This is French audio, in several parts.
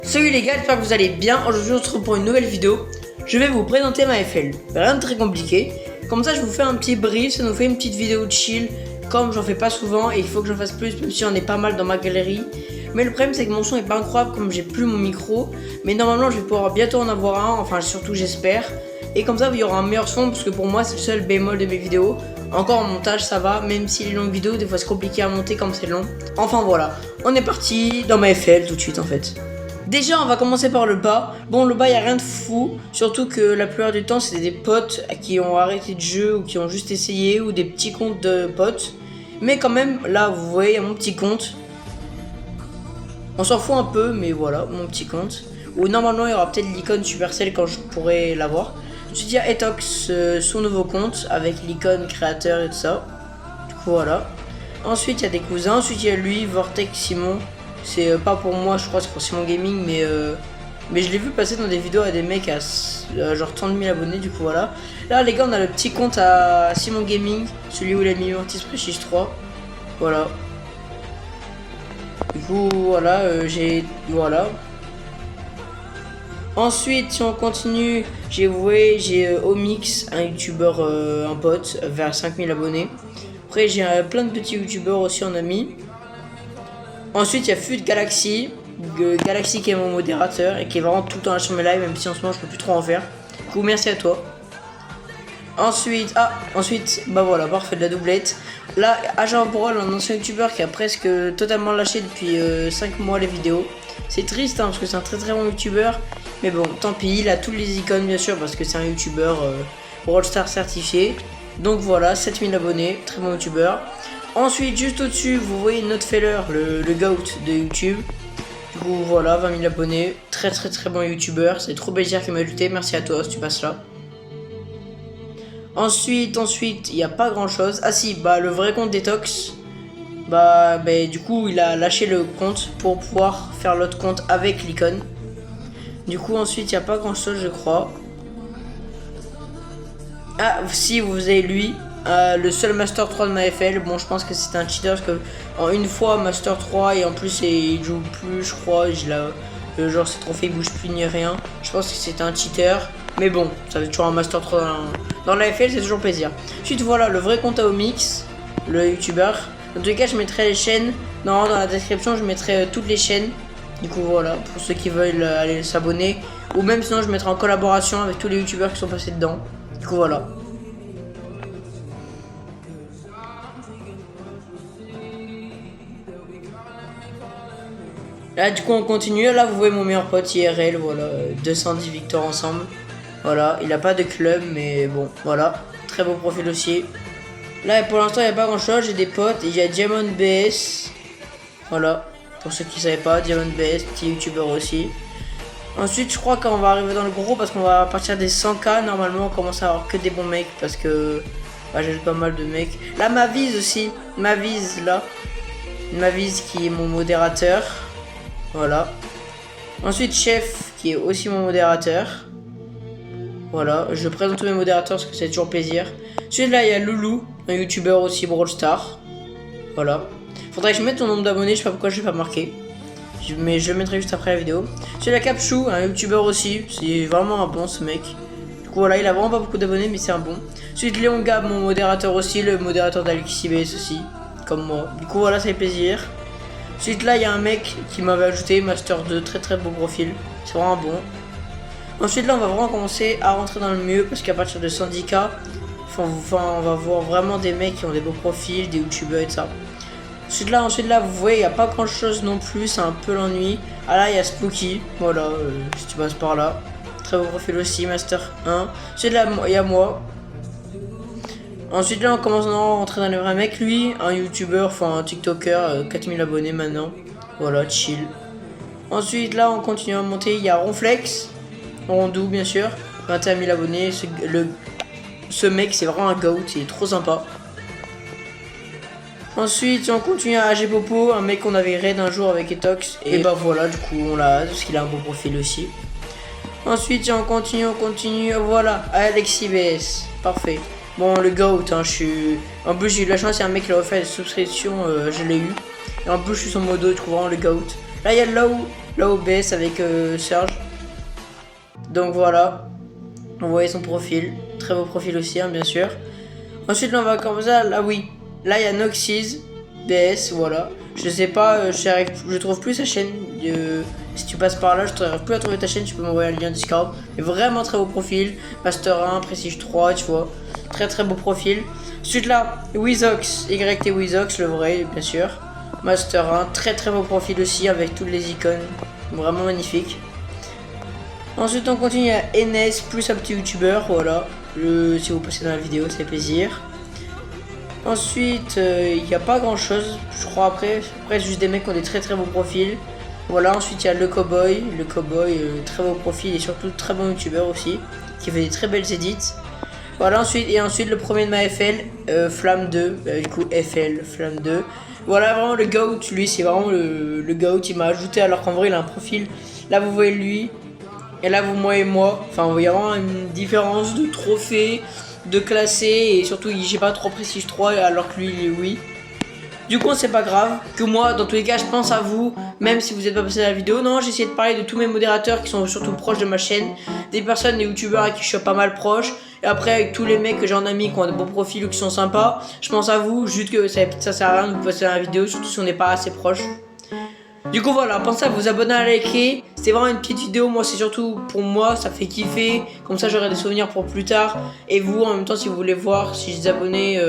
Salut les gars, j'espère que vous allez bien. Aujourd'hui on se retrouve pour une nouvelle vidéo. Je vais vous présenter ma FL. Rien de très compliqué. Comme ça je vous fais un petit brief, ça nous fait une petite vidéo de chill. Comme j'en fais pas souvent et il faut que j'en fasse plus, même si on est pas mal dans ma galerie. Mais le problème c'est que mon son est pas incroyable comme j'ai plus mon micro. Mais normalement je vais pouvoir bientôt en avoir un, enfin surtout j'espère. Et comme ça il y aura un meilleur son parce que pour moi c'est le seul bémol de mes vidéos. Encore en montage ça va, même si les longues vidéos des fois c'est compliqué à monter comme c'est long. Enfin voilà, on est parti dans ma FL tout de suite en fait. Déjà on va commencer par le bas. Bon le bas y a rien de fou. Surtout que la plupart du temps c'est des potes qui ont arrêté de jeu ou qui ont juste essayé ou des petits comptes de potes. Mais quand même là vous voyez mon petit compte. On s'en fout un peu mais voilà mon petit compte. Où normalement il y aura peut-être l'icône Supercell quand je pourrai l'avoir. Ensuite il y a Etox, son nouveau compte avec l'icône créateur et tout ça. Du coup voilà. Ensuite il y a des cousins. Ensuite il y a lui, Vortex Simon. C'est pas pour moi, je crois, c'est pour Simon Gaming, mais je l'ai vu passer dans des vidéos à des mecs à genre 30 000 abonnés, du coup voilà. Là les gars, on a le petit compte à Simon Gaming, celui où il a mis Mortis Prestige 3. Voilà. Du coup voilà, voilà. Ensuite, si on continue, j'ai Omix, un youtubeur, un pote, vers 5000 abonnés. Après j'ai plein de petits youtubeurs aussi en ami. Ensuite, il y a Fut Galaxy, Galaxy qui est mon modérateur et qui est vraiment tout le temps là sur mes lives, même si en ce moment je peux plus trop en faire. Du coup, merci à toi. Ensuite, bah voilà, parfait, de la doublette. Là, Agent Brawl, un ancien youtubeur qui a presque totalement lâché depuis 5 mois les vidéos. C'est triste hein, parce que c'est un très très bon youtubeur. Mais bon, tant pis, il a toutes les icônes bien sûr parce que c'est un youtubeur Brawl Star certifié. Donc voilà, 7000 abonnés, très bon youtubeur. Ensuite, juste au-dessus, vous voyez Notfeller, le GOAT de YouTube. Du coup, voilà, 20 000 abonnés. Très très très bon youtubeur. C'est trop plaisir qu'il m'a ajouté. Merci à toi si tu passes là. Ensuite, il n'y a pas grand chose. Ah si, bah le vrai compte Detox. Bah du coup, il a lâché le compte pour pouvoir faire l'autre compte avec l'icône. Du coup, ensuite, il n'y a pas grand chose, je crois. Ah, si, vous avez lui. Le seul Master 3 de ma FL, bon je pense que c'est un cheater parce que en une fois Master 3 et en plus il joue plus je crois, genre ses trophées il bouge plus ni rien. Je pense que c'est un cheater, mais bon ça fait toujours un Master 3 dans la FL, c'est toujours plaisir. Ensuite voilà le vrai compte à Omix, le youtubeur. Dans tous les cas je mettrai les chaînes, dans la description je mettrai toutes les chaînes. Du coup voilà, pour ceux qui veulent aller s'abonner. Ou même sinon je mettrai en collaboration avec tous les youtubeurs qui sont passés dedans. Du coup voilà. Là du coup on continue, là vous voyez mon meilleur pote IRL, voilà, 210 victoires ensemble. Voilà, il a pas de club mais bon, voilà, très beau profil aussi. Là pour l'instant il n'y a pas grand chose, j'ai des potes, il y a Diamond BS. Voilà, pour ceux qui ne savaient pas, Diamond BS, petit youtubeur aussi. Ensuite je crois qu'on va arriver dans le gros parce qu'on va partir des 100K, normalement on commence à avoir que des bons mecs parce que bah, j'ai pas mal de mecs. Là Maviz aussi, Maviz là, Maviz qui est mon modérateur. Voilà. Ensuite Chef qui est aussi mon modérateur. Voilà, je présente tous mes modérateurs parce que c'est toujours plaisir. Ensuite là il y a Loulou, un youtubeur aussi Brawl Star. Voilà. Faudrait que je mette ton nombre d'abonnés, je sais pas pourquoi je l'ai pas marqué. Mais je le mettrai juste après la vidéo. Ensuite la Capchou, un youtubeur aussi. C'est vraiment un bon ce mec. Du coup voilà, il a vraiment pas beaucoup d'abonnés mais c'est un bon. Ensuite Léon Gab, mon modérateur aussi, le modérateur d'AlexisBS aussi. Comme moi. Du coup voilà, ça fait plaisir. Ensuite là il y a un mec qui m'avait ajouté Master 2, très très beau profil, c'est vraiment bon. Ensuite là on va vraiment commencer à rentrer dans le mieux parce qu'à partir de 110K, on va voir vraiment des mecs qui ont des beaux profils, des youtubeurs et tout ça. Ensuite là vous voyez il n'y a pas grand chose non plus, c'est un peu l'ennui. Ah là il y a Spooky, voilà, si tu passes par là. Très beau profil aussi, Master 1. Ensuite là il y a moi. Ensuite là on commence à rentrer dans les vrais mecs, lui un youtubeur, enfin un tiktoker, 4000 abonnés maintenant, voilà chill. Ensuite là on continue à monter, il y a Ronflex, Rondou bien sûr, 21 000 abonnés, ce mec c'est vraiment un goat, il est trop sympa. Ensuite on continue à AG Popo, un mec qu'on avait raid un jour avec Etox, et bah voilà du coup on l'a parce qu'il a un beau profil aussi. Ensuite on continue, voilà, AlexisBS, parfait. Bon le GOAT, hein, en plus j'ai eu de la chance, il y a un mec qui a offert une subscription, je l'ai eu. Et en plus je suis son modo, je trouve vraiment le GOAT. Là il y a Low, là OBS avec Surge. Donc voilà, vous voyez son profil, très beau profil aussi hein, bien sûr. Ensuite là on va comme ça, là oui, là il y a Noxys BS, voilà. Je sais pas, je trouve plus sa chaîne. Si tu passes par là, je t'arrive plus à trouver ta chaîne, tu peux m'envoyer un lien Discord. Mais vraiment très beau profil, Master 1, Prestige 3, tu vois. Très très beau profil. Ensuite là, Wizox, YT Wizox, le vrai bien sûr. Master 1, très très beau profil aussi avec toutes les icônes, vraiment magnifique. Ensuite on continue à NS plus un petit youtubeur, voilà. Si vous passez dans la vidéo, c'est plaisir. Ensuite, il n'y a pas grand chose, je crois après juste des mecs qui ont des très très beaux profils. Voilà, ensuite il y a le cowboy, très beau profil et surtout très bon youtubeur aussi, qui fait des très belles edits. Voilà, ensuite le premier de ma FL, Flamme 2, du coup FL, Flamme 2. Voilà, vraiment le GOAT, lui c'est vraiment le GOAT, il m'a ajouté alors qu'en vrai il a un profil. Là vous voyez lui, et là vous voyez moi, enfin vous voyez vraiment une différence de trophée, de classé et surtout j'ai pas trop Prestige 3 alors que lui il est oui. Du coup c'est pas grave, que moi dans tous les cas je pense à vous, même si vous n'êtes pas passé à la vidéo. Non, j'ai essayé de parler de tous mes modérateurs qui sont surtout proches de ma chaîne, des personnes, des youtubeurs à qui je suis pas mal proche, et après avec tous les mecs que j'ai en ami qui ont de bons profils ou qui sont sympas, je pense à vous, juste que ça sert à rien de vous passer dans la vidéo, surtout si on n'est pas assez proche. Du coup voilà, pensez à vous abonner, à liker, c'était vraiment une petite vidéo, moi c'est surtout pour moi, ça fait kiffer, comme ça j'aurai des souvenirs pour plus tard, et vous en même temps si vous voulez voir, si je vous abonnez,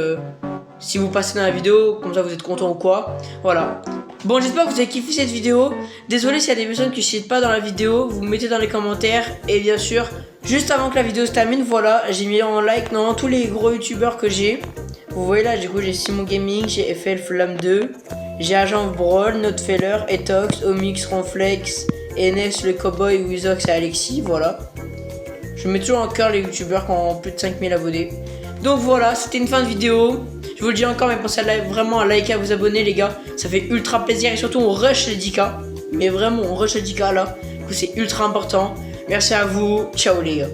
si vous passez dans la vidéo, comme ça vous êtes content ou quoi, voilà. Bon j'espère que vous avez kiffé cette vidéo, désolé s'il y a des personnes qui ne citent pas dans la vidéo, vous me mettez dans les commentaires, et bien sûr, juste avant que la vidéo se termine, voilà, j'ai mis en like dans tous les gros youtubeurs que j'ai. Vous voyez là, du coup j'ai Simon Gaming, j'ai FL Flamme 2, j'ai Agent Brawl, Notfeller, Etox, Omix, Ronflex, NS, le Cowboy, Wizox et Alexis, voilà. Je mets toujours en cœur les youtubeurs qui ont plus de 5000 abonnés. Donc voilà, c'était une fin de vidéo. Je vous le dis encore, mais pensez vraiment à liker, à vous abonner les gars. Ça fait ultra plaisir et surtout on rush les 10K. Mais vraiment on rush les 10K là. Du coup c'est ultra important. Merci à vous, ciao les gars.